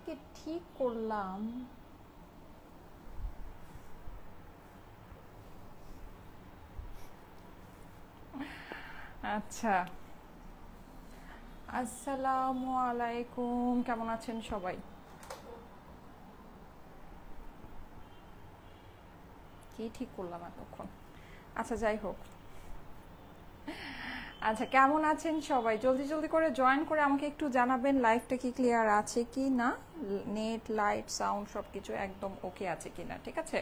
থেকে ঠিক করলাম। আচ্ছা, আসসালামু আলাইকুম, কেমন আছেন সবাই? কি ঠিক করলাম এতক্ষণ? আচ্ছা, যাই হোক। আচ্ছা, কেমন আছেন সবাই? জলদি জলদি করে জয়েন করে আমাকে একটু জানাবেন লাইভটা কি ক্লিয়ার আছে কি না, নেট লাইট সাউন্ড সব কিছু একদম ওকে আছে কি না। ঠিক আছে,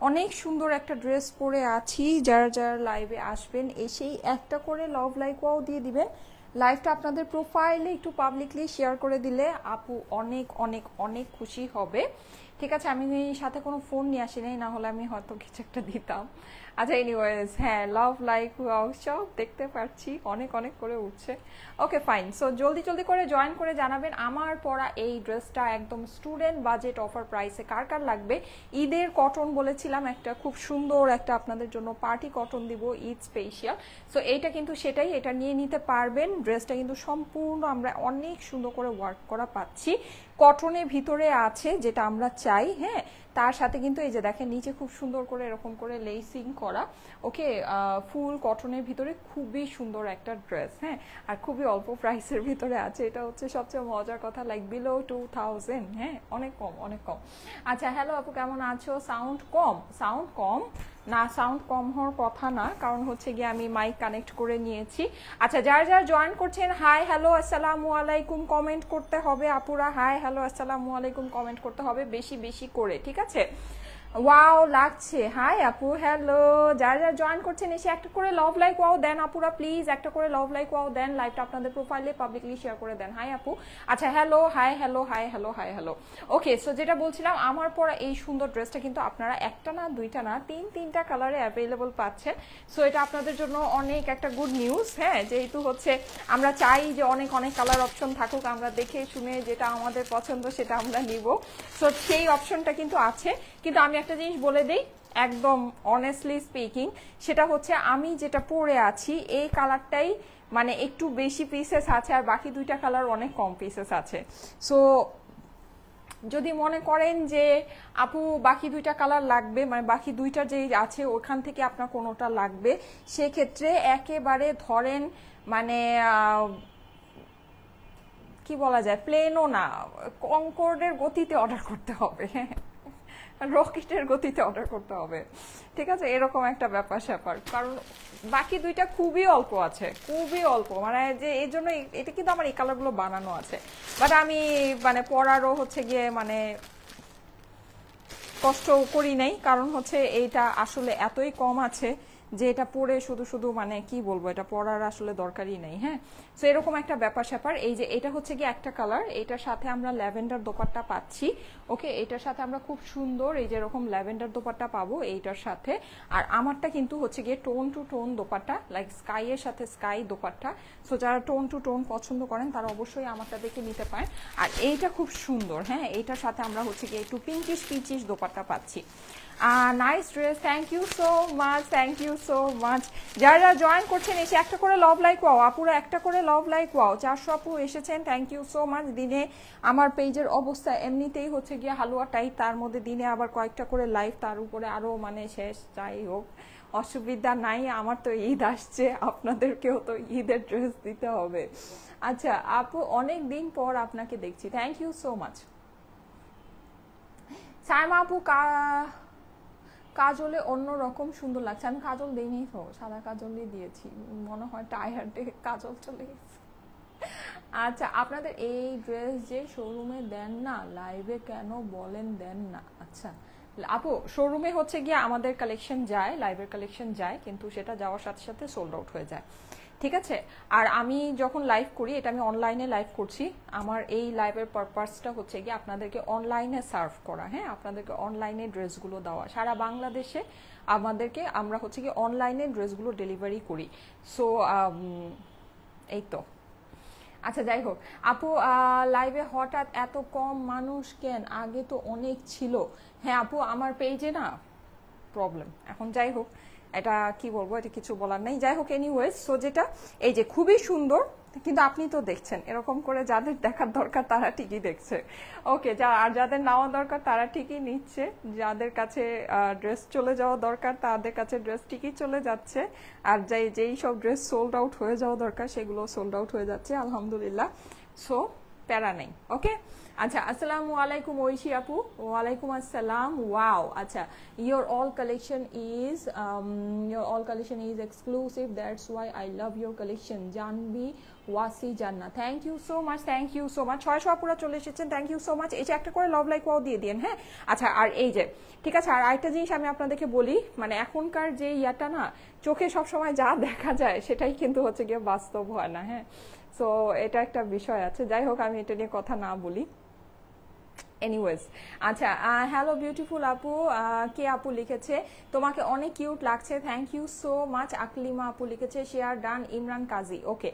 অনেক সুন্দর একটা ড্রেস পরে আছি। যারা যারা লাইভে আসবেন এসেই একটা করে লাভ লাইকও দিয়ে দিবেন। লাইভটা আপনাদের প্রোফাইলে একটু পাবলিকলি শেয়ার করে দিলে আপু অনেক অনেক অনেক খুশি হবে। ঠিক আছে, আমি সাথে কোনো ফোন নিয়ে আসি নাই, না হলে আমি হয়তো কিছু একটা দিতাম। আচ্ছা, এনিওয়েজ, হ্যাঁ, লাভ লাইক সব দেখতে পাচ্ছি অনেক অনেক করে উঠছে। ওকে, ফাইন। সো জলদি জলদি করে জয়েন করে জানাবেন আমার পরা এই ড্রেসটা একদম স্টুডেন্ট বাজেট অফার প্রাইসে কার কার লাগবে। ঈদের কটন বলেছিলাম, একটা খুব সুন্দর একটা আপনাদের জন্য পার্টি কটন দিব ঈদ স্পেশাল। সো এইটা কিন্তু সেটাই, এটা নিয়ে নিতে পারবেন। ড্রেসটা কিন্তু সম্পূর্ণ আমরা অনেক সুন্দর করে ওয়ার্ক করা পাচ্ছি, কটনের ভিতরে আছে যেটা আমরা চাই। হ্যাঁ, তার সাথে কিন্তু এই যে দেখেন নিচে খুব সুন্দর করে এরকম করে লেসিং করা। ওকে, ফুল কটনের ভিতরে খুবই সুন্দর একটা ড্রেস। হ্যাঁ, আর খুবই অল্প প্রাইসের ভিতরে আছে, এটা হচ্ছে সবচেয়ে মজার কথা, লাইক বিলো 2000। হ্যাঁ, অনেক কম, অনেক কম। আচ্ছা, হ্যালো আপু, কেমন আছো? সাউন্ড কম? সাউন্ড কম না, সাউন্ড কম হওয়ার কথা না, কারণ হচ্ছে গিয়ে আমি মাইক কানেক্ট করে নিয়েছি। আচ্ছা, যারা যারা জয়েন করছেন হাই হ্যালো আসসালামু আলাইকুম কমেন্ট করতে হবে আপুরা। হাই হ্যালো আসসালামু আলাইকুম কমেন্ট করতে হবে বেশি বেশি করে। ঠিক আছে, ওয়াও লাগছে। হাই আপু, হ্যালো। যারা যারা জয়েন করছেন এসে একটা করে লাভ লাইক ওয়াও দেন আপুরা, প্লিজ একটা করে লাভ লাইক ওয়াও দেন। লাইভটা আপনাদের প্রোফাইলে পাবলিকলি শেয়ার করে দেন। হাই আপু। আচ্ছা, hello, hi hello, hi hello, hi hello. Okay, so যেটা বলছিলাম, আমার পরা এই সুন্দর ড্রেসটা কিন্তু আপনারা একটা না দুইটা না তিনটা কালারে অ্যাভেলেবল পাচ্ছেন। সো এটা আপনাদের জন্য অনেক একটা গুড নিউজ। হ্যাঁ, যেহেতু হচ্ছে আমরা চাই যে অনেক অনেক কালার অপশন থাকুক, আমরা দেখে শুনে যেটা আমাদের পছন্দ সেটা আমরা নিব। সো সেই অপশনটা কিন্তু আছে। কিন্তু আমি একটা জিনিস বলে দিই একদম অনেস্টলি স্পিকিং, সেটা হচ্ছে আমি যেটা পরে আছি এই কালারটাই মানে একটু বেশি পিসেস আছে, আর বাকি দুইটা কালার অনেক কম পিসেস আছে। সো যদি মনে করেন যে আপু বাকি দুইটা কালার লাগবে, মানে বাকি দুইটা যে আছে ওখান থেকে আপনার কোনোটা লাগবে, সেক্ষেত্রে একেবারে ধরেন মানে কি বলা যায়, প্লেনও না, কনকর্ডের গতিতে অর্ডার করতে হবে, রকেটের গতিতে অর্ডার করতে হবে। ঠিক আছে, এরকম একটা ব্যাপার স্যাপার, কারণ বাকি দুইটা খুবই অল্প আছে, খুবই অল্প, মানে যে এই জন্য এটা কিন্তু আমার এই কালারগুলো বানানো আছে, বাট আমি মানে পরারও হচ্ছে গিয়ে মানে কষ্ট করি নাই, কারণ হচ্ছে এইটা আসলে এতই কম আছে যে এটা পরে শুধু শুধু মানে কি বলবো, এটা পরার আসলে দরকারই নেই। হ্যাঁ, সো এরকম একটা ব্যাপার স্যাপার। এই যে এটা হচ্ছে কি একটা কালার, এটার সাথে আমরা ল্যাভেন্ডার দোপাট্টা পাচ্ছি। ওকে, এটার সাথে আমরা খুব সুন্দর এই যে এরকম ল্যাভেন্ডার দোপাট্টা পাবো এইটার সাথে। আর আমারটা কিন্তু হচ্ছে গিয়ে tone to tone dupatta, like sky এর সাথে স্কাই দোপাট্টা। সো যারা টোন টু টোন পছন্দ করেন তারা অবশ্যই আমারটা দেখে নিতে পারেন। আর এইটা খুব সুন্দর। হ্যাঁ, এইটার সাথে আমরা হচ্ছে গিয়ে একটু পিঙ্কিশ পিচিশ দোপাট্টা পাচ্ছি। Nice dress, thank you so much, thank you so much. যারা যারা জয়েন করছেন এসে একটা করে লাভ লাইক ওয়াও আপুরা, একটা করে লাভ লাইক ওয়াও। 400 আপু এসেছেন, থ্যাংক ইউ সো মাচ। দিনে আমার পেজের অবস্থা এমনিতেই হচ্ছে গিয়ে হালুয়াটাই, তার মধ্যে দিনে আবার কয়েকটা করে লাইভ, তার উপরে আরো মানে শেষ। যাই হোক, অসুবিধা নাই, আমার তো ঈদ আসছে, আপনাদেরকেও তো ঈদের ড্রেস দিতে হবে। আচ্ছা আপু, অনেক দিন পর আপনাকে দেখছি, thank you so much. Saima আপু, কাজলে অন্যরকম সুন্দর লাগছে। আমি কাজল দিইনি তো, সাদা কাজলই দিয়েছি, মনে হয় টায়ার্ডে কাজল চলে গেছে। আচ্ছা, আপনাদের এই ড্রেস যে শোরুমে দেন না, লাইভে কেন বলেন দেন না? আচ্ছা আপু, শোরুমে হচ্ছে গিয়ে আমাদের কালেকশন যায়, লাইভের কালেকশন যায়, কিন্তু সেটা যাওয়ার সাথে সাথে সোল্ড আউট হয়ে যায়। ঠিক আছে, আর আমি যখন লাইভ করি, এটা আমি অনলাইনে লাইভ করছি, আমার এই লাইভের পারপাসটা হচ্ছে গিয়ে আপনাদেরকে অনলাইনে সার্ভ করা। হ্যাঁ, আপনাদেরকে অনলাইনে ড্রেসগুলো দেওয়া, সারা বাংলাদেশে আমাদেরকে আমরা হচ্ছে গিয়ে অনলাইনে ড্রেসগুলো ডেলিভারি করি। সো এই তো। আচ্ছা, যাই হোক আপু, লাইভে হঠাৎ এত কম মানুষ কেন? আগে তো অনেক ছিল। হ্যাঁ আপু, আমার পেজে না প্রবলেম এখন। যাই হোক, এটা কি বলবো, এটা কিছু বলার নেই। যাই হোক, এনিওয়েজ, সো যেটা এই যে খুবই সুন্দর, কিন্তু আপনি তো দেখছেন, এরকম করে যাদের দেখার দরকার তারা ঠিকই দেখছে। ওকে, আর যাদের নেওয়া দরকার তারা ঠিকই নিচ্ছে, যাদের কাছে ড্রেস চলে যাওয়া দরকার তাদের কাছে ড্রেস ঠিকই চলে যাচ্ছে, আর যেই সব ড্রেস সোল্ড আউট হয়ে যাওয়া দরকার সেগুলো সোল্ড আউট হয়ে যাচ্ছে আলহামদুলিল্লাহ। সো প্যারা নেই। ওকে, আচ্ছা, আসসালামু আলাইকুম ঐশী আপু। ওয়ালাইকুম আসসালাম। ওয়াও, আচ্ছা, your all collection is exclusive, that's why I love your collection, জানবি Wasi Janna. Thank you so much, thank you so much. 600 আপুরা চলে এসেছেন, থ্যাংক ইউ সো মাচ। এই যে একটা করে লাভ লাইক ওয়াও দিয়ে দিন, হ্যাঁ। আচ্ছা, আর এই যে ঠিক আছে, আর আরেকটা জিনিস আমি আপনাদেরকে বলি, মানে এখনকার যে ইয়াটা না, চোখে সবসময় যা দেখা যায় সেটাই কিন্তু হচ্ছে গিয়ে বাস্তব হয় না, হ্যাঁ। সো এটা একটা বিষয় আছে, যাই হোক আমি এটা নিয়ে কথা না বলি। এনিওয়েজ, আচ্ছা, হ্যালো বিউটিফুল আপু, কে আপু লিখেছে তোমাকে অনেক কিউট লাগছে, thank you so much. Aklima আপু লিখেছে শেয়ার ডান। ইমরান কাজী, ওকে,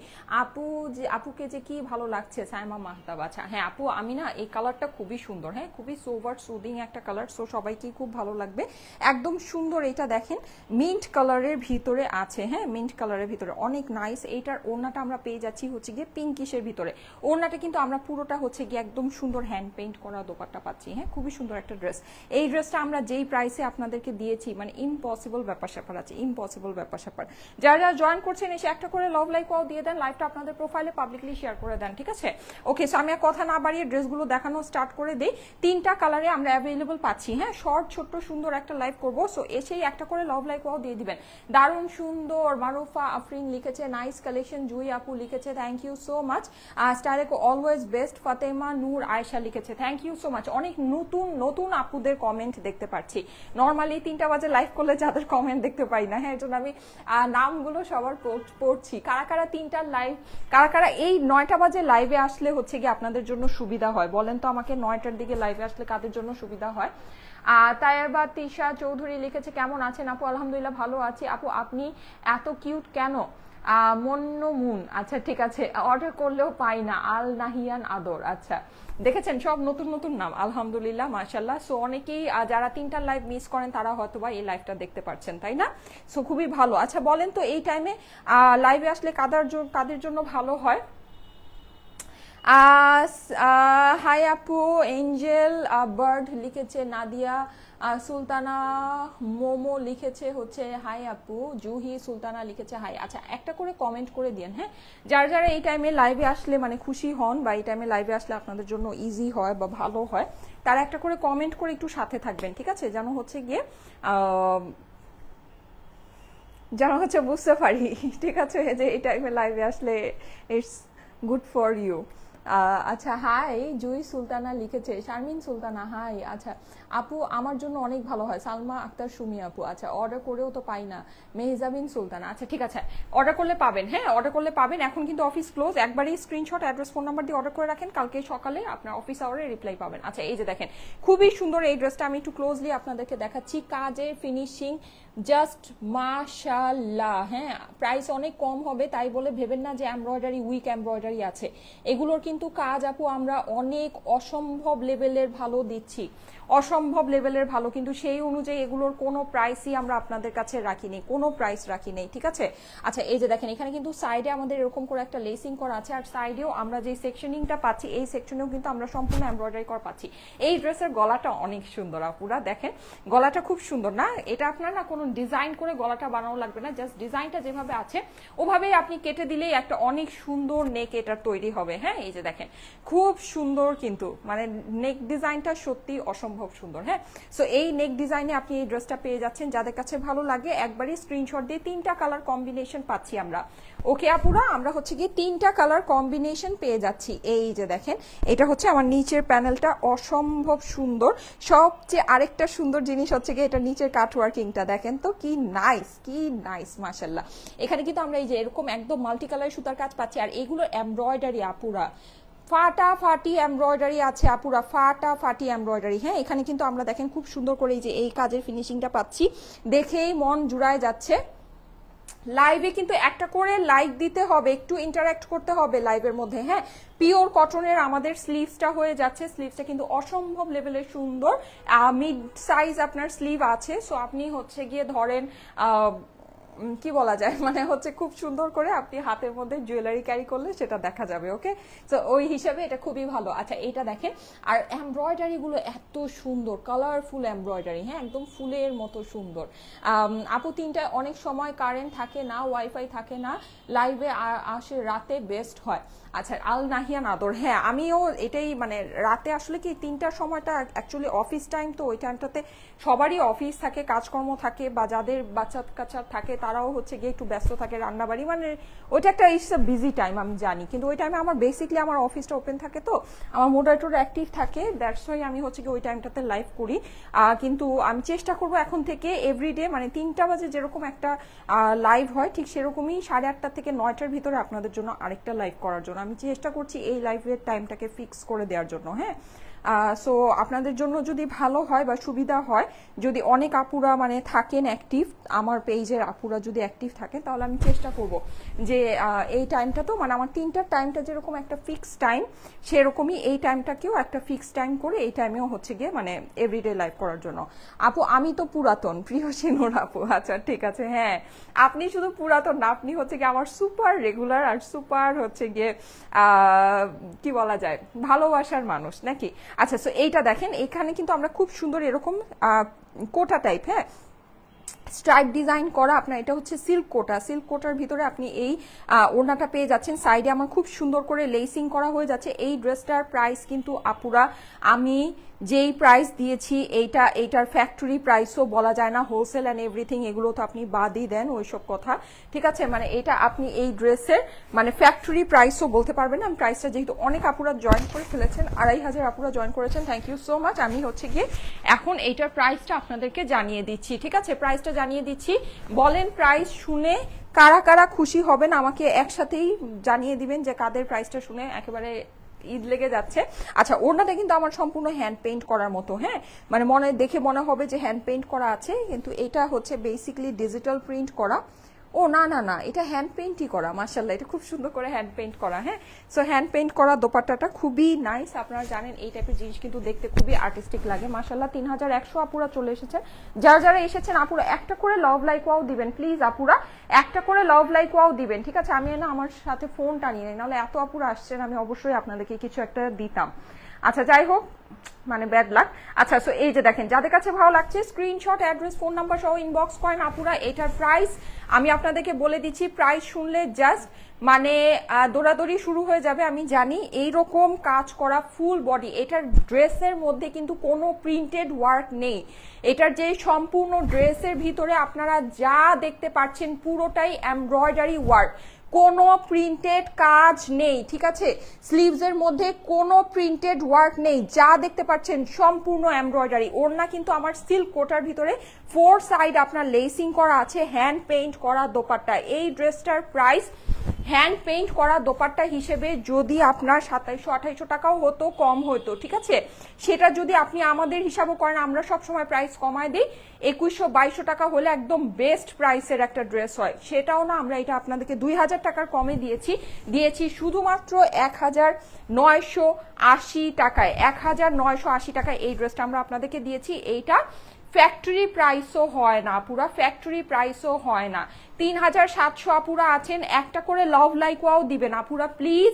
আপুকে যে কি ভালো লাগছে, সাইমা মাহতাব। আচ্ছা, হ্যাঁ আপু, আমি না এই কালারটা খুবই সুন্দর, হ্যাঁ, খুবই সোভার সুদিং একটা কালার, সো সবাইকে খুব ভালো লাগবে, একদম সুন্দর। এটা দেখেন মিন্ট কালারের ভিতরে আছে, হ্যাঁ, মিন্ট কালারের ভিতরে অনেক নাইস। এইটার ওড়নাটা আমরা পেয়ে যাচ্ছি হচ্ছে গিয়ে পিঙ্কিশের ভিতরে। ওড়নাটা কিন্তু আমরা পুরোটা হচ্ছে গিয়ে একদম সুন্দর হ্যান্ড পেইন্ট করা দোপাট্টা পাচ্ছি, হ্যাঁ, খুবই সুন্দর একটা ড্রেস। এই ড্রেসটা আমরা যেই প্রাইসে আপনাদেরকে দিয়েছি, মানে ইম্পসিবল ব্যাপার স্যাপার আছে, ইম্পসিবল ব্যাপার স্যাপার। যারা যারা জয়েন করছেন এসে একটা করে লাভ লাইক ওয়াও দিয়ে দেন, লাইভটা আপনাদের প্রোফাইলে পাবলিকলি শেয়ার করে দেন, ঠিক আছে। ওকে, সো আমি আর কথা না বাড়িয়ে ড্রেসগুলো দেখানো স্টার্ট করে দিই। 3টা কালারে আমরা অ্যাভেলেবল পাচ্ছি, হ্যাঁ, শর্ট ছোট্ট সুন্দর একটা লাইভ করবো, সো এসেই একটা করে লাভ লাইক ওয়াও দিয়ে দিবেন। দারুণ সুন্দর। মারুফা আফরিন লিখেছে নাইস কালেকশন। জুই আপু লিখেছে থ্যাংক ইউ সো মাচ। স্টাইলেকো অলওয়েজ বেস্ট। ফাতেমা নূর আয়েশা লিখেছে থ্যাংক ইউ সো মাচ। অনেক নতুন নতুন আপুদের কমেন্ট দেখতে পাচ্ছি, নর্মালি 3টা বাজে লাইভ করলে যাদের কমেন্ট দেখতে পাই না, হ্যাঁ, এর জন্য আমি নামগুলো সবার পড়ছি। কারা কারা 3টার লাইভ, কারা কারা এই 9টা বাজে লাইভে আসলে হচ্ছে কি আপনাদের জন্য সুবিধা হয় বলেন তো আমাকে, 9টার দিকে লাইভে আসলে কাদের জন্য সুবিধা হয়? তাইবা তিশা চৌধুরী লিখেছে কেমন আছেন আপু? আলহামদুলিল্লাহ ভালো আছি আপু, আপনি এত কিউট কেন? মন্নমুন, আচ্ছা ঠিক আছে, অর্ডার করলেও পাই না। আল নাহিয়ান আদর, আচ্ছা দেখেছেন সব নতুন নতুন নাম, আলহামদুলিল্লাহ মাশাল্লাহ। সো অনেকেই যারা 3টার লাইভ মিস করেন তারা হয়তো বা এই লাইভটা দেখতে পাচ্ছেন, তাই না? সো খুবই ভালো। আচ্ছা বলেন তো এই টাইমে লাইভে আসলে কাদের জন্য ভালো হয়? হাই আপু, এঞ্জেল বার্ড লিখেছে, নাদিয়া সুলতানা মোমো লিখেছে হচ্ছে হাই আপু, জুহি সুলতানা লিখেছে হাই। আচ্ছা একটা করে কমেন্ট করে দিন, হ্যাঁ, যারা যারা এই টাইমে লাইভে আসলে মানে খুশি হন বা এই টাইমে লাইভে আসলে আপনাদের জন্য ইজি হয় বা ভালো হয়, তারা একটা করে কমেন্ট করে একটু সাথে থাকবেন, ঠিক আছে, যেন হচ্ছে গিয়ে যেন হচ্ছে বুঝতে পারি, ঠিক আছে, যে এই টাইমে লাইভে আসলে ইটস গুড ফর ইউ। আচ্ছা হাই, জুই সুলতানা লিখেছে, শারমিন সুলতানা হাই। আচ্ছা আপু আমার জন্য অনেক ভালো হয়, সালমা আক্তার সুমি আপু। আচ্ছা অর্ডার করেও তো পাই না, মেহজাবিন সুলতানা। আচ্ছা ঠিক আছে, অর্ডার করলে পাবেন, হ্যাঁ অর্ডার করলে পাবেন। এখন কিন্তু অফিস ক্লোজ, একবারই স্ক্রিনশট অ্যাড্রেস ফোন নাম্বার দিয়ে অর্ডার করে রাখেন, কালকে সকালে আপনার অফিস আওয়ারে রিপ্লাই পাবেন। আচ্ছা এই যে দেখেন খুবই সুন্দর এই ড্রেসটা, আমি একটু ক্লোজলি আপনাদেরকে দেখাচ্ছি, কাজের ফিনিশিং জাস্ট মাশাআল্লাহ, হ্যাঁ প্রাইস অনেক কম হবে তাই বলে ভেবেন না যে এমব্রয়ডারি উইক এমব্রয়ডারি আছে, এগুলোর কিন্তু কাজ আপু আমরা অনেক অসম্ভব লেভেলের ভালো দিচ্ছি, অসম্ভব লেভেলের ভালো, কিন্তু সেই অনুযায়ী এগুলোর কোনো প্রাইসই আমরা আপনাদের কাছে রাখিনি, কোনো প্রাইস রাখি নেই, ঠিক আছে। আচ্ছা এই যে দেখেন এখানে কিন্তু সাইডে আমাদের এরকম করে একটা লেসিং করা আছে, আর সাইডেও আমরা যে সেকশনিংটা পাচ্ছি এই সেকশনেও কিন্তু আমরা সম্পূর্ণ এমব্রয়ডারি করা পাচ্ছি। এই ড্রেসের গলাটা অনেক সুন্দর আপুরা, দেখেন গলাটা খুব সুন্দর না, এটা আপনার না কোনো ডিজাইন করে গলাটা বানানো লাগবে না, জাস্ট ডিজাইনটা যেভাবে আছে ওভাবেই আপনি কেটে দিলেই একটা অনেক সুন্দর নেক এটা তৈরি হবে, হ্যাঁ এই যে দেখেন খুব সুন্দর, কিন্তু মানে নেক ডিজাইনটা সত্যি অসম্ভব সুন্দর, হ্যাঁ। সো এই নেক ডিজাইনে আপনি এই ড্রেসটা পেয়ে যাচ্ছেন, যাদের কাছে ভালো লাগে একবারই স্ক্রিনশট দিয়ে 3টা কালার কম্বিনেশন পাচ্ছি আমরা, ওকে আপুরা, আমরা হচ্ছে গিয়ে 3টা কালার কম্বিনেশন পেয়ে যাচ্ছি। এই যে দেখেন এটা হচ্ছে আমার নিচের প্যানেলটা অসম্ভব সুন্দর, সবচেয়ে আরেকটা সুন্দর জিনিস হচ্ছে গিয়ে এটা নিচের কাটওয়ার্কিংটা দেখেন তো কি নাইস, কি নাইস মাশাআল্লাহ। এখানে কিন্তু আমরা এই যে এরকম একদম মাল্টি কালার সুতার কাজ পাচ্ছি, আর এগুলো এমব্রয়ডারি আপুরা, ফাটাফাটি এমব্রয়ডারি আছে আপুরা, ফাটাফাটি এমব্রয়ডারি, হ্যাঁ এখানে কিন্তু আমরা দেখেন খুব সুন্দর করে এই যে এই কাজের ফিনিশিংটা পাচ্ছি, দেখেই মন জুড়ায় যাচ্ছে। লাইভে কিন্তু একটা করে লাইক দিতে হবে, একটু ইন্টারঅ্যাক্ট করতে হবে লাইভের মধ্যে, হ্যাঁ। পিওর কটনের আমাদের স্লিভসটা হয়ে যাচ্ছে, স্লিভসটা কিন্তু অসম্ভব লেভেলের সুন্দর, মিড সাইজ আপনার স্লিভ আছে, সো আপনি হচ্ছে গিয়ে ধরেন কি বলা যায় মানে হচ্ছে খুব সুন্দর করে আপনি হাতের মধ্যে জুয়েলারি ক্যারি করলে সেটা দেখা যাবে। ওকে, তো ওই হিসাবে এটা খুবই ভালো। আচ্ছা এটা দেখেন, আর এমব্রয়ডারি গুলো এত সুন্দর, কালারফুল এমব্রয়ডারি, হ্যাঁ একদম ফুলের মতো সুন্দর। আপু তিনটায় অনেক সময় কারেন্ট থাকে না, ওয়াইফাই থাকে না, লাইভে আসে রাতে বেস্ট হয়। আচ্ছা আল নাহিয়ান আদর, হ্যাঁ আমিও এটাই মানে রাতে আসলে কি 3টার সময়টা অ্যাকচুয়ালি অফিস টাইম, তো ওই টাইমটাতে সবারই অফিস থাকে, কাজকর্ম থাকে, বা যাদের বাচ্চা কাচ্চা থাকে তারাও হচ্ছে গিয়ে একটু ব্যস্ত থাকে রান্নাবাড়ি, মানে ওইটা একটা ইটস আ বিজি টাইম আমি জানি, কিন্তু ওই টাইমে আমার বেসিকলি আমার অফিসটা ওপেন থাকে, তো আমার মোডারেটর অ্যাক্টিভ থাকে, দ্যাটস ওয়াই আমি হচ্ছে গিয়ে ওই টাইমটাতে লাইভ করি। কিন্তু আমি চেষ্টা করব এখন থেকে এভরিডে মানে 3টা বাজে যেরকম একটা লাইভ হয় ঠিক সেরকমই 8:30 থেকে 9টার ভিতরে আপনাদের জন্য আরেকটা লাইভ করার জন্য আমি চেষ্টা করছি এই লাইভের টাইমটাকে ফিক্স করে দেওয়ার জন্য। হ্যাঁ, সো আপনাদের জন্য যদি ভালো হয় বা সুবিধা হয়, যদি অনেক আপুরা মানে থাকেন অ্যাক্টিভ, আমার পেজের আপুরা যদি অ্যাক্টিভ থাকেন, তাহলে আমি চেষ্টা করব যে এই টাইমটা তো মানে আমার 3টার টাইমটা যেরকম একটা ফিক্স টাইম, সেরকমই এই টাইমটাকেও একটা ফিক্স টাইম করে এই টাইমেও হচ্ছে গিয়ে মানে এভরিডে লাইভ করার জন্য। আপু আমি তো পুরাতন, প্রিয় সিনুর আপু, আচ্ছা ঠিক আছে, হ্যাঁ আপনি শুধু পুরাতন না, আপনি হচ্ছে গিয়ে আমার সুপার রেগুলার আর সুপার হচ্ছে গিয়ে কি বলা যায় ভালোবাসার মানুষ নাকি। আচ্ছা সো এইটা দেখেন, এখানে কিন্তু আমরা খুব সুন্দর এরকম কোটা টাইপ, হ্যাঁ স্ট্রাইপ ডিজাইন করা আপনার, এটা হচ্ছে সিল্ক কোটা, সিল্ক কোটার ভিতরে আপনি এই ওড়নাটা পেয়ে যাচ্ছেন, সাইডে আমার খুব সুন্দর করে লেসিং করা হয়ে যাচ্ছে। এই ড্রেসটার প্রাইস কিন্তু আপুরা আমি যেই প্রাইস দিয়েছি এইটার ফ্যাক্টরি প্রাইসও বলা যায় না, হোলসেল অ্যান্ড এভরিথিং এগুলো তো আপনি বাদই দেন ওইসব কথা, ঠিক আছে, মানে এটা আপনি এই ড্রেসের মানে ফ্যাক্টরি প্রাইসও বলতে পারবেন না। আমি প্রাইসটা যেহেতু অনেক আপুরা জয়েন করে ফেলেছেন, 2500 আপুরা জয়েন করেছেন, থ্যাংক ইউ সো মাচ। আমি হচ্ছে গিয়ে এখন এইটার প্রাইসটা আপনাদেরকে জানিয়ে দিচ্ছি, ঠিক আছে, প্রাইসটা জানিয়ে দিচ্ছি। বলেন প্রাইস শুনে কারা কারা খুশি হবেন আমাকে একসাথেই জানিয়ে দিবেন যে কাদের প্রাইসটা শুনে একেবারে ঈদ লেগে যাচ্ছে। আচ্ছা ওড়নাটা কিন্তু আমার সম্পূর্ণ হ্যান্ড পেইন্ট করার মতো, হ্যাঁ মানে দেখে মনে হবে যে হ্যান্ড পেইন্ট করা আছে, কিন্তু এটা হচ্ছে বেসিক্যালি ডিজিটাল প্রিন্ট করা। ও না না না, এটা হ্যান্ড পেইন্টই করা, মাশাআল্লাহ এটা খুব সুন্দর করে হ্যান্ড পেইন্ট করা। হ্যাঁ, সো হ্যান্ড পেইন্ট করা দোপাট্টাটা খুবই নাইস, আপনারা জানেন এই টাইপের জিনিস কিন্তু দেখতে খুবই আর্টিস্টিক লাগে। মাশাআল্লাহ 3100 আপুরা চলে এসেছেন, যারা যারা এসেছেন আপুরা একটা করে লাভ লাইক ওয়াও দিবেন প্লিজ, আপুরা একটা করে লাভ লাইক ওয়াও দিবেন, ঠিক আছে। আমি না আমার সাথে ফোন টানিয়ে নেই, নাহলে এত আপুরা আসছেন আমি অবশ্যই আপনাদেরকে কিছু একটা দিতাম। আচ্ছা যাই হোক, মানে ব্যাড লাক। আচ্ছা সো এই যে দেখেন, যাদের কাছে ভালো লাগছে স্ক্রিনশট, অ্যাড্রেস, ফোন নাম্বার সহ ইনবক্স করেন আপুরা। এটার প্রাইস আমি আপনাদেরকে বলে দিচ্ছি, প্রাইস শুনলে জাস্ট মানে দৌড়াদৌড়ি শুরু হয়ে যাবে। আমি জানি এইরকম কাজ করা ফুল বডি, এটার ড্রেসের মধ্যে কিন্তু কোনো প্রিন্টেড ওয়ার্ক নেই, এটার যে সম্পূর্ণ ড্রেসের ভিতরে আপনারা যা দেখতে পাচ্ছেন পুরোটাই এমব্রয়ডারি ওয়ার্ক, কোনো প্রিন্টেড কাজ নেই, ঠিক আছে, স্লিভসের মধ্যে কোনো প্রিন্টেড ওয়ার্ক নেই, যা দেখতে পাচ্ছেন সম্পূর্ণ এমব্রয়ডারি। ওড়না কিন্তু আমার সিল্ক কোটার ভিতরে 4 সাইড আপনার লেসিং করা আছে, হ্যান্ড পেইন্ট করা দোপাট্টা। এই ড্রেসটার প্রাইস হ্যান্ড পেইন্ট করা দোপাট্টা হিসেবে যদি আপনার 2700-2800 টাকাও হতো, কম হতো, ঠিক আছে, সেটা যদি আপনি আমাদের হিসাবও করেন, আমরা সবসময় প্রাইস কমায় দিই, 2100-2200 টাকা হলে একদম বেস্ট প্রাইসের একটা ড্রেস হয়, সেটাও না আমরা এটা আপনাদেরকে 2000 টাকার কমে দিয়েছি শুধুমাত্র 1980 টাকায়, 1980 টাকায় এই ড্রেসটা আমরা আপনাদেরকে দিয়েছি। এইটা ফ্যাক্টরি প্রাইসও হয় না, পুরা ফ্যাক্টরি প্রাইসও হয় না। 3700 আপুরা আছেন, একটা করে লাভ লাইক ওয়াও দিবেন আপুরা প্লিজ,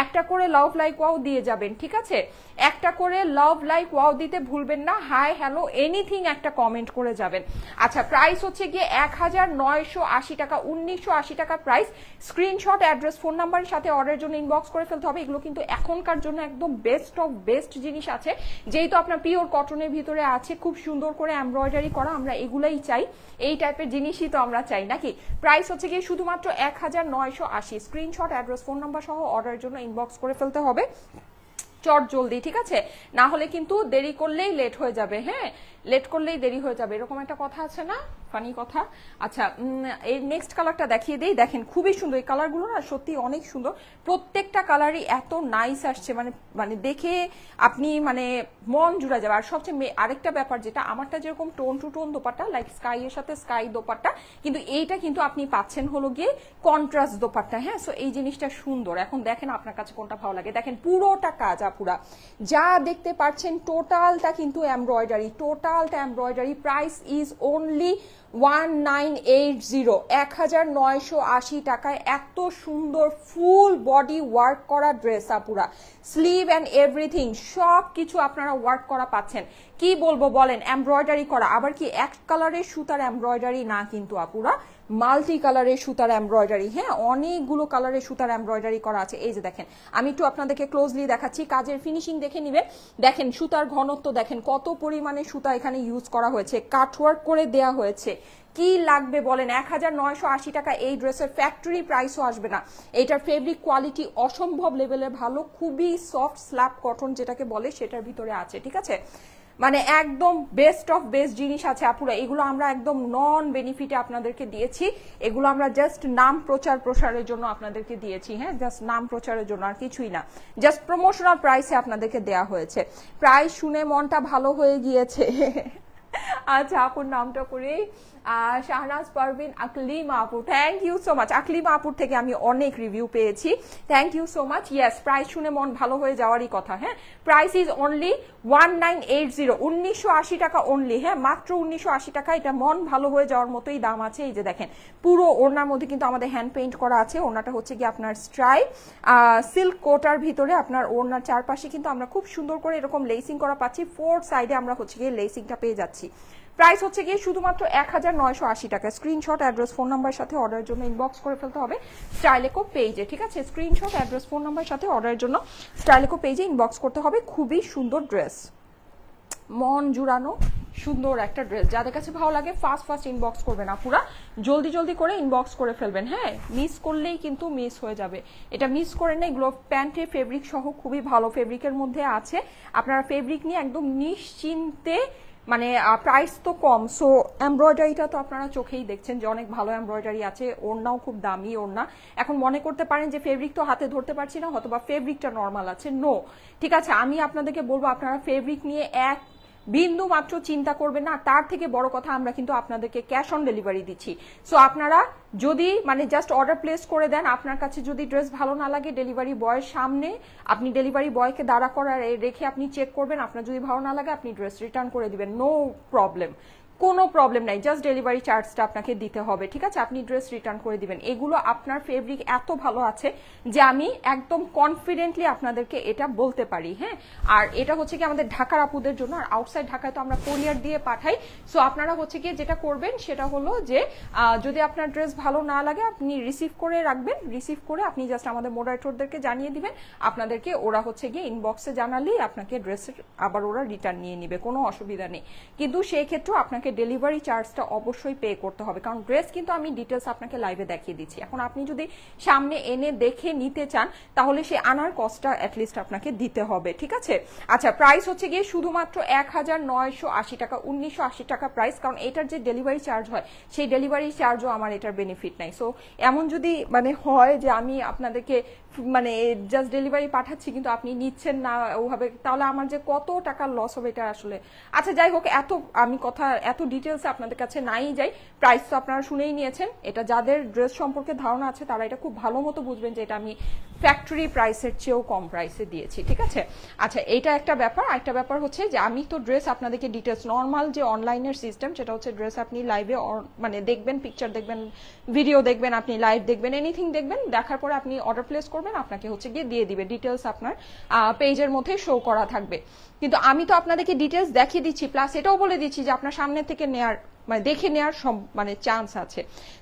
একটা করে লাভ লাইক ওয়াও দিয়ে যাবেন, ঠিক আছে, একটা করে লাভ লাইক ওয়াও দিতে ভুলবেন না, হাই হ্যালো এনিথিং একটা কমেন্ট করে যাবেন। আচ্ছা প্রাইস হচ্ছে গিয়ে 1980 টাকা, 1980 টাকা প্রাইস। স্ক্রিনশট, অ্যাড্রেস, ফোন নাম্বারের সাথে অর্ডারের জন্য ইনবক্স করে ফেলতে হবে। এগুলো কিন্তু এখনকার জন্য একদম বেস্ট অফ বেস্ট জিনিস আছে, যেহেতু আপনার পিওর কটনের ভিতরে আছে, খুব সুন্দর করে এমব্রয়ডারি করা, আমরা এগুলাই চাই, এই টাইপের জিনিসই তো আমরা চাই নাকি। প্রাইস হচ্ছে গিয়ে শুধুমাত্র 1980। স্ক্রিনশট, অ্যাড্রেস, ফোন নাম্বার সহ অর্ডারের জন্য ইনবক্স করে ফেলতে হবে চট জলদি, ঠিক আছে, না হলে কিন্তু দেরি করলেই লেট হয়ে যাবে। হ্যাঁ, লেট করলেই দেরি হয়ে যাবে, এরকম একটা কথা আছে না, ফানি কথা। আচ্ছা এই নেক্সট কালারটা দেখিয়ে দিই, দেখেন খুবই সুন্দর, এই কালারগুলো না সত্যি অনেক সুন্দর, প্রত্যেকটা কালারই এত নাইস আসছে, মানে দেখে আপনি মানে মন জুড়ে যাবে। আর সবচেয়ে আরেকটা ব্যাপার যেটা, আমারটা যেরকম tone to tone dupatta like sky এর সাথে স্কাই দোপাট্টা, কিন্তু এইটা কিন্তু আপনি পাচ্ছেন হলো গিয়ে কন্ট্রাস্ট দোপাট্টা। হ্যাঁ, সো এই জিনিসটা সুন্দর। এখন দেখেন আপনার কাছে কোনটা ভালো লাগে, দেখেন পুরোটা কাজ আপুরা যা দেখতে পাচ্ছেন টোটালটা কিন্তু এমব্রয়ডারি, টোটালটা এমব্রয়ডারি। প্রাইস ইজ অনলি 1980 টাকায় এত সুন্দর ফুল বডি ওয়ার্ক করা ড্রেস আপুরা, স্লিভ অ্যান্ড এভরিথিং সব কিছু আপনারা ওয়ার্ক করা পাচ্ছেন। কি বলবো বলেন, এমব্রয়ডারি করা, আবার কি এক কালারের সুতার এমব্রয়ডারি না কিন্তু আপুরা, মাল্টি কালারের সুতার এমব্রয়ডারি, হ্যাঁ অনেকগুলো কালারের সুতার এমব্রয়ডারি করা আছে। এই যে দেখেন, আমি একটু আপনাদেরকে ক্লোজলি দেখাচ্ছি, কাজের ফিনিশিং দেখে নিবেন। দেখেন সুতার ঘনত্ব দেখেন, কত পরিমাণে সুতা এখানে ইউজ করা হয়েছে, কাটওয়ার্ক করে দেয়া হয়েছে। কি লাগবে বলেন, 1980 টাকা এই ড্রেসের ফ্যাক্টরি প্রাইসও আসবে না। এটার ফেব্রিক কোয়ালিটি অসম্ভব লেভেলের ভালো, খুবই সফট স্ল্যাব কটন যেটাকে বলে সেটার ভিতরে আছে, ঠিক আছে। মানে একদম বেস্ট অফ বেস্ট জিনিস আছে আপুরা, এগুলো আমরা একদম নন বেনিফিটে আপনাদেরকে দিয়েছি, এগুলো আমরা জাস্ট নাম প্রচার প্রসারের জন্য আপনাদেরকে দিয়েছি, হ্যাঁ জাস্ট নাম প্রচারের জন্য, আর কিছুই না, জাস্ট প্রমোশনাল প্রাইসে আপনাদেরকে দেয়া হয়েছে। প্রাইস শুনে মনটা ভালো হয়ে গিয়েছে। আচ্ছা আপুর নামটা করেই, শাহনাজ পারভিন আকলিমা আপু, thank you so much. Aklima আপুর থেকে আমি অনেক রিভিউ পেয়েছি, thank you so much. Yes, price শুনে মন ভালো হয়ে যাওয়ারই কথা। হ্যাঁ, প্রাইস ইজ অনলি 1980, 1980 টাকা অনলি, হ্যাঁ মাত্র 1980 টাকা। এটা মন ভালো হয়ে যাওয়ার মতোই দাম আছে। এই যে দেখেন, পুরো ওড়নার মধ্যে কিন্তু আমাদের হ্যান্ড পেইন্ট করা আছে। ওড়নাটা হচ্ছে কি আপনার স্ট্রাইপ সিল্ক কোটার ভিতরে, আপনার ওড়নার চারপাশে কিন্তু আমরা খুব সুন্দর করে এরকম লেসিং করা পাচ্ছি, ফোর সাইডে আমরা হচ্ছে গিয়ে লেসিংটা পেয়ে যাচ্ছি। প্রাইস হচ্ছে গিয়ে শুধুমাত্র 1980 টাকা। স্ক্রিনশট, অ্যাড্রেস, ফোন নাম্বার সাথে অর্ডারের জন্য ইনবক্স করে ফেলতে হবে স্টাইলেকো পেজে, ঠিক আছে। স্ক্রিনশট, অ্যাড্রেস, ফোন নাম্বার সাথে অর্ডারের জন্য স্টাইলেকো পেজে ইনবক্স করতে হবে। খুবই সুন্দর ড্রেস, মন জুড়ানো সুন্দর একটা ড্রেস। যাদের কাছে ভালো লাগে ফাস্ট ইনবক্স করবেন আপুরা, জলদি জলদি করে ইনবক্স করে ফেলবেন। হ্যাঁ, মিস করলেই কিন্তু মিস হয়ে যাবে, এটা মিস করে না। এগুলো প্যান্টের ফেব্রিক সহ খুবই ভালো ফেব্রিকের মধ্যে আছে। আপনারা ফেব্রিক নিয়ে একদম নিশ্চিন্তে, মানে প্রাইস তো কম, সো এমব্রয়ডারিটা তো আপনারা চোখেই দেখছেন যে অনেক ভালো এমব্রয়ডারি আছে। ওড়নাও খুব দামি ওড়না। এখন মনে করতে পারেন যে ফেব্রিক তো হাতে ধরতে পারছি না, হয়তো বা ফেব্রিকটা নর্মাল আছে, নো, ঠিক আছে। আমি আপনাদেরকে বলবো আপনারা ফেব্রিক নিয়ে এক বিন্দু মাত্র চিন্তা করবেন না। তার থেকে বড় কথা, আমরা কিন্তু আপনাদেরকে ক্যাশ অন ডেলিভারি দিচ্ছি। সো আপনারা যদি মানে জাস্ট অর্ডার প্লেস করে দেন, আপনার কাছে যদি ড্রেস ভালো না লাগে, ডেলিভারি বয়ের সামনে আপনি ডেলিভারি বয়কে দাঁড়া করা রেখে আপনি চেক করবেন, আপনার যদি ভালো না লাগে আপনি ড্রেস রিটার্ন করে দিবেন, নো প্রবলেম, কোনো প্রবলেম নাই। জাস্ট ডেলিভারি চার্জটা আপনাকে দিতে হবে, ঠিক আছে। আপনি ড্রেস রিটার্ন করে দিবেন। এগুলো আপনার ফেব্রিক এত ভালো আছে যে আমি একদম কনফিডেন্টলি আপনাদেরকে এটা বলতে পারি, হ্যাঁ। আর এটা হচ্ছে কি আমাদের ঢাকার আপুদের জন্য, আর আউটসাইড ঢাকায় তো আমরা কোরিয়ার দিয়ে পাঠাই। সো আপনারা হচ্ছে কি যেটা করবেন সেটা হলো যে যদি আপনার ড্রেস ভালো না লাগে আপনি রিসিভ করে রাখবেন, রিসিভ করে আপনি জাস্ট আমাদের মোডারেটরদেরকে জানিয়ে দিবেন, আপনাদেরকে ওরা হচ্ছে গিয়ে ইনবক্সে জানালেই আপনাকে ড্রেসের আবার ওরা রিটার্ন নিয়ে নিবে, কোনো অসুবিধা নেই। কিন্তু সেই ক্ষেত্রে আপনাকে ডেলিভারি চার্জটা অবশ্যই পে করতে হবে, কারণ ড্রেস কিন্তু আমি ডিটেলস আপনাকে লাইভে দেখিয়ে দিচ্ছি। এখন আপনি যদি সামনে এনে দেখে নিতে চান তাহলে সে আনার কস্টটা অ্যাটলিস্ট আপনাকে দিতে হবে, ঠিক আছে। আচ্ছা, প্রাইস হচ্ছে গিয়ে শুধুমাত্র 1980 টাকা, 1980 টাকা প্রাইস, কারণ এটার যে ডেলিভারি চার্জ হয় সেই ডেলিভারি চার্জও আমার এটার বেনিফিট নাই। সো এমন যদি মানে হয় যে আমি আপনাদেরকে মানে জাস্ট ডেলিভারি পাঠাচ্ছি কিন্তু আপনি নিচ্ছেন না ওভাবে, তাহলে আমার যে কত টাকা লস হবে এটা আসলে। আচ্ছা যাই হোক, আমি এত ডিটেলসে আপনাদের কাছে নাই যাই। প্রাইস তো আপনারা শুনেই নিয়েছেন। এটা যাদের ড্রেস সম্পর্কে ধারণা আছে তারা এটা খুব ভালো মতো বুঝবেন যে এটা আমি ফ্যাক্টরি প্রাইসের চেয়েও কম প্রাইসে দিয়েছি, ঠিক আছে। আচ্ছা, এটা একটা ব্যাপার। একটা ব্যাপার হচ্ছে যে আমি তো ড্রেস আপনাদেরকে ডিটেলস, নর্মাল যে অনলাইনের সিস্টেম সেটা হচ্ছে ড্রেস আপনি লাইভে মানে দেখবেন, পিকচার দেখবেন, ভিডিও দেখবেন, আপনি লাইভ দেখবেন, এনিথিং দেখবেন, দেখার পরে আপনি অর্ডার প্লেস করবেন, আপনাকে হচ্ছে গিয়ে দিয়ে দিবে। ডিটেলস আপনার পেজের মধ্যে শো করা থাকবে। কিন্তু আমি তো আপনাদেরকে ডিটেলস দেখিয়ে দিচ্ছি, প্লাস এটাও বলে দিচ্ছি যে আপনার সামনে থেকে নেয়ার মানে দেখে নেওয়ার মানে চান্স আছে।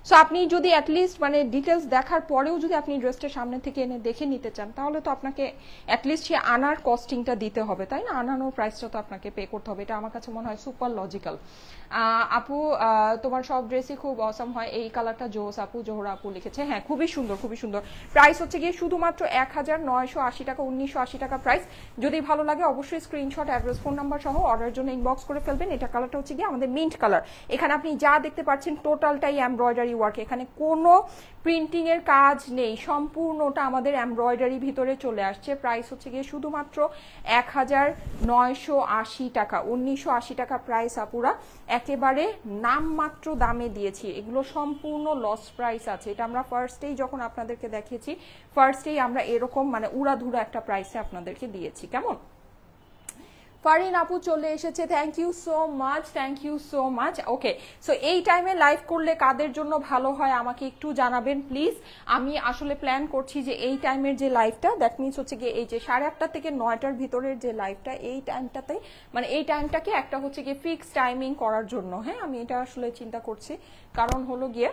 সো আপনি যদি অ্যাটলিস্ট মানে ডিটেলস দেখার পরেও যদি আপনি ড্রেসটা সামনে থেকে এনে দেখে নিতে চান তাহলে তো আপনাকে অ্যাটলিস্ট সে আনার কস্টিংটা দিতে হবে, তাই না? আনানোর প্রাইসটা তো আপনাকে পে করতে হবে। এটা আমার কাছে মনে হয় সুপার লজিক্যাল। আপু তোমার সব ড্রেসই খুব অসাম হয়, এই কালারটা জোস আপু, জোহরা আপু লিখেছে। হ্যাঁ, খুবই সুন্দর, খুবই সুন্দর। প্রাইস হচ্ছে গিয়ে শুধুমাত্র 1980 টাকা, 1980 টাকা প্রাইস। যদি ভালো লাগে অবশ্যই স্ক্রিনশট, অ্যাড্রেস, ফোন নাম্বার সহ অর্ডারের জন্য ইনবক্স করে ফেলবেন। এটা কালারটা হচ্ছে গিয়ে আমাদের মিন্ট কালার। এখানে আপনি যা দেখতে পাচ্ছেন টোটালটাই এমব্রয়ডারি ওয়ার্ক, এখানে কোনো প্রিন্টিং এর কাজ নেই, সম্পূর্ণটা আমাদের এমব্রয়ডারি ভিতরে চলে আসছে। প্রাইস হচ্ছে গিয়ে শুধুমাত্র 1980 টাকা, 1980 টাকা প্রাইস আপুরা। একেবারে নামমাত্র দামে দিয়েছি, এগুলো সম্পূর্ণ লস প্রাইস আছে। এটা আমরা ফার্স্টেই যখন আপনাদেরকে দেখিয়েছি, ফার্স্টেই আমরা এরকম মানে উড়াধুরা একটা প্রাইসে আপনাদেরকে দিয়েছি, কেমন? ফারিন আপু চলে এসেছে, thank you so much, thank you so much. Okay, so এই টাইমে লাইভ করলে কাদের জন্য ভালো হয় আমাকে একটু জানাবেন প্লিজ। আমি আসলে প্ল্যান করছি যে এই টাইমের যে লাইভটা, দ্যাট মিনস হচ্ছে গিয়ে এই যে 8:30 থেকে 9টার ভিতরের যে লাইভটা, এই টাইমটাতে মানে এই টাইমটাকে একটা হচ্ছে গিয়ে ফিক্স টাইমিং করার জন্য। হ্যাঁ, আমি এটা আসলে চিন্তা করছি, কারণ হলো গিয়ে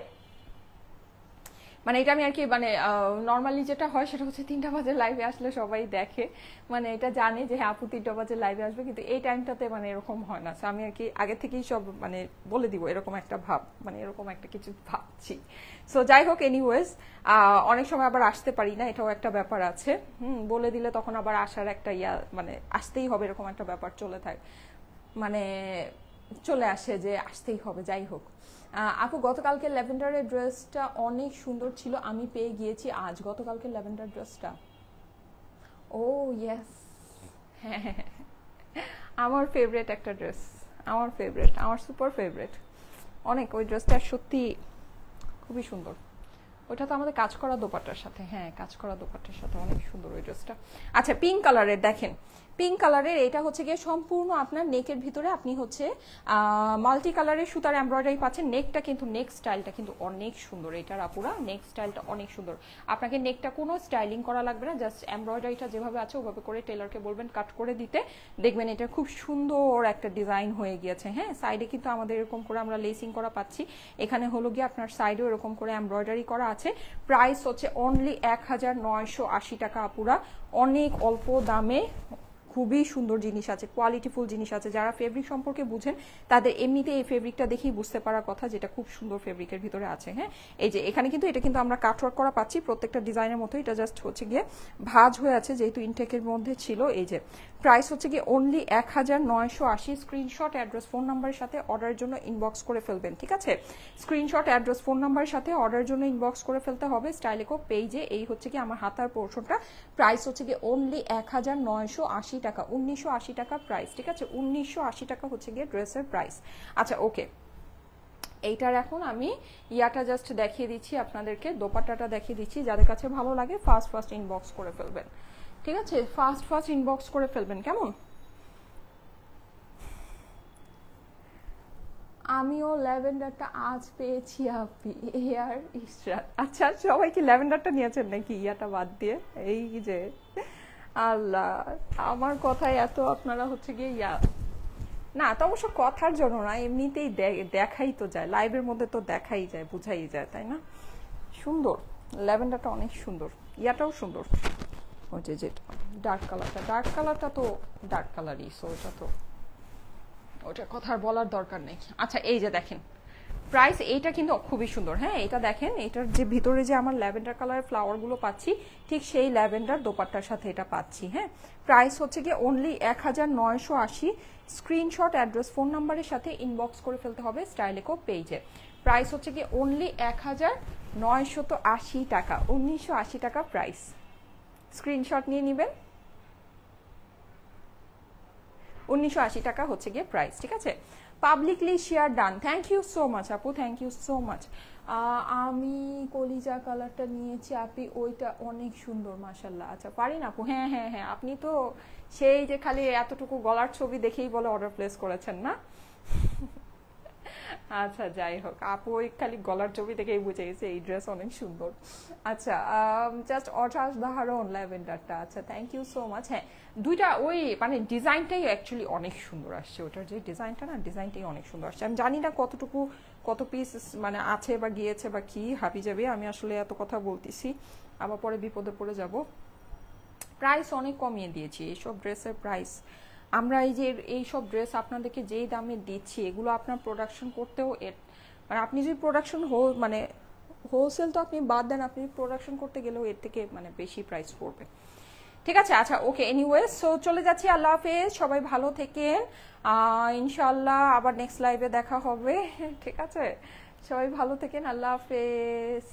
মানে এটা আমি আর কি মানে নর্মালি যেটা হয় সেটা হচ্ছে 3টা বাজে লাইভে আসলে সবাই দেখে, মানে এটা জানে যে হ্যাঁ আপু 3টা বাজে লাইভে আসবে, কিন্তু এই টাইমটাতে মানে এরকম হয় না। আমি আর কি আগে থেকেই সব মানে বলে দিব, এরকম একটা ভাব, মানে এরকম একটা কিছু ভাবছি। সো যাই হোক, এনিওয়েজ অনেক সময় আবার আসতে পারি না, এটাও একটা ব্যাপার আছে। বলে দিলে তখন আবার আসার একটা মানে আসতেই হবে এরকম একটা ব্যাপার মানে চলে আসে যে আসতেই হবে। যাই হোক আপু, গতকালকে ল্যাভেন্ডারের ড্রেসটা অনেক সুন্দর ছিল, আমি পেয়ে গিয়েছি আজ। গতকালকে ল্যাভেন্ডার ড্রেসটা, ও ইয়েস, হ্যাঁ, আমার ফেভারিট একটা ড্রেস, আমার ফেভারিট, আমার সুপার ফেভারিট অনেক। ওই ড্রেসটা সত্যি খুবই সুন্দর। ওইটা তো আমাদের কাজ করা দোপাট্টার সাথে, হ্যাঁ কাজ করা দোপাট্টার সাথে অনেক সুন্দর ওই ড্রেসটা। আচ্ছা, পিঙ্ক কালারের দেখেন, পিঙ্ক কালারের এটা হচ্ছে গিয়ে সম্পূর্ণ আপনার নেকের ভিতরে আপনি হচ্ছে মাল্টি কালারের সুতার এমব্রয়ডারি পাচ্ছেন। নেকটা কিন্তু নেক স্টাইলটা কিন্তু অনেক সুন্দর, এটার আপুরা নেক স্টাইলটা অনেক সুন্দর। আপনাকে নেকটা কোনো স্টাইলিং করা লাগবে না, জাস্ট এমব্রয়ডারিটা যেভাবে আছে ওভাবে করে টেলারকে বলবেন কাট করে দিতে, দেখবেন এটা খুব সুন্দর একটা ডিজাইন হয়ে গিয়েছে। হ্যাঁ, সাইডে কিন্তু আমাদের এরকম করে আমরা লেসিং করা পাচ্ছি, এখানে হলো গিয়ে আপনার সাইডেও এরকম করে এমব্রয়ডারি করা আছে। প্রাইস হচ্ছে অনলি 1980 টাকা আপুরা, অনেক অল্প দামে খুবই সুন্দর জিনিস আছে, কোয়ালিটিফুল জিনিস আছে। যারা ফেব্রিক সম্পর্কে বুঝেন তাদের এমনিতে এই ফেব্রিকটা দেখেই বুঝতে পারার কথা যেটা খুব সুন্দর ফেব্রিকের ভিতরে আছে। হ্যাঁ, এই যে এখানে কিন্তু এটা কিন্তু আমরা কাটওয়ার্ক করা পাচ্ছি প্রত্যেকটা ডিজাইনের মতো, এটা জাস্ট হচ্ছে গিয়ে ভাঁজ হয়ে আছে যেহেতু ইনটেকের মধ্যে ছিল। এই যে প্রাইস হচ্ছে গিয়ে অনলি 1980। স্ক্রিনশট, অ্যাড্রেস, ফোন নাম্বারের সাথে অর্ডারের জন্য ইনবক্স করে ফেলবেন, ঠিক আছে? স্ক্রিনশট, অ্যাড্রেস, ফোন নাম্বারের সাথে অর্ডারের জন্য ইনবক্স করে ফেলতে হবে স্টাইলেকো পেজে। এই হচ্ছে কি আমার হাতার পোর্শনটা, প্রাইস হচ্ছে গিয়ে অনলি 1980 টাকা, 1980 টাকা প্রাইস, ঠিক আছে? 1980 টাকা হচ্ছে গিয়ে ড্রেসের প্রাইস। আচ্ছা ওকে, এইটার এখন আমি ইয়াটা জাস্ট দেখিয়ে দিচ্ছি আপনাদেরকে, দোপাট্টাটা দেখিয়ে দিচ্ছি। যাদের কাছে ভালো লাগে ফার্স্ট ইনবক্স করে ফেলবেন, ঠিক আছে? ফার্স্ট ইনবক্স করে ফেলবেন, কেমন? আমিও ল্যাভেন্ডারটা আজ পেয়েছি আপনি, এয়ার ইশরাত। আচ্ছা, সবাই কি ল্যাভেন্ডারটা নিয়েছেন নাকি ইয়াটা বাদ দিয়ে? এই যে আল্লাহ, আমার কথায় এত আপনারা হচ্ছে গিয়ে ইয়া না, তো অবশ্য কথার জন্য না, এমনিতেই দেখাই তো যায়, লাইভের মধ্যে তো দেখাই যায়, বুঝাই যায়, তাই না? সুন্দর, ল্যাভেন্ডারটা অনেক সুন্দর, ইয়াটাও সুন্দর। ওই যে যেটা ডার্ক কালারটা তো ডার্ক কালারই, সো ওটা তো ওটা কথার বলার দরকার নেই। আচ্ছা, এই যে দেখেন প্রাইস, এইটা কিন্তু খুবই সুন্দর। হ্যাঁ, এটা দেখেন, এটার যে ভিতরে যে আমার ল্যাভেন্ডার কালারের ফ্লাওয়ারগুলো পাচ্ছি, ঠিক সেই ল্যাভেন্ডার দোপাট্টার সাথে এটা পাচ্ছি। হ্যাঁ, প্রাইস হচ্ছে গিয়ে অনলি 1980। স্ক্রিনশট, অ্যাড্রেস, ফোন নাম্বারের সাথে ইনবক্স করে ফেলতে হবে স্টাইলেকো পেজে। প্রাইস হচ্ছে গিয়ে অনলি 1980 টাকা, 1980 টাকা প্রাইস। স্ক্রিনশট নিয়ে নেবেন, 1980 টাকা হচ্ছে গিয়ে প্রাইস, ঠিক আছে? Publicly share done, thank you so much আপু, থ্যাংক ইউ সো মাচ। আমি কলিজা কালারটা নিয়েছি আপনি, ওইটা অনেক সুন্দর মাশাল্লাহ। আচ্ছা পারিন আপু, হ্যাঁ হ্যাঁ হ্যাঁ, আপনি তো সেই যে খালি এতটুকু গলার ছবি দেখেই বলে অর্ডার প্লেস করেছেন না? আচ্ছা যাই হোক, আপু ওই খালি গলার ছবি দেখেই বুঝে গেছে এই ড্রেস অনেক সুন্দর। আচ্ছা, জাস্ট অসাধারণ ল্যাভেন্ডারটা। আচ্ছা, থ্যাংক ইউ সো মাচ। হ্যাঁ, দুইটা ওই মানে ডিজাইনটাই অ্যাকচুয়ালি অনেক সুন্দর আসছে, ওটার যে ডিজাইনটা না, ডিজাইনটাই অনেক সুন্দর আসছে। আমি জানি না কত পিস মানে আছে বা গিয়েছে বা কি হাবি যাবে, আমি আসলে এত কথা বলতেছি আবার পরে বিপদে পড়ে যাব। প্রাইস অনেক কমিয়ে দিয়েছি এইসব ড্রেসের প্রাইস। আমরা এই যে এইসব ড্রেস আপনাদেরকে যেই দামে দিচ্ছি, এগুলো আপনার প্রোডাকশন করতেও মানে আপনি যদি প্রোডাকশন মানে হোলসেল তো আপনি বাদ দেন, আপনি প্রোডাকশন করতে গেলেও এর থেকে মানে বেশি প্রাইস পড়বে, ঠিক আছে? আচ্ছা ওকে, এনিওয়ে, সো চলে যাচ্ছি, আল্লাহ হাফেজ, সবাই ভালো থেকেন, ইনশাল্লাহ আবার নেক্সট লাইভে দেখা হবে, ঠিক আছে? সবাই ভালো থেকেন, আল্লাহ হাফেজ।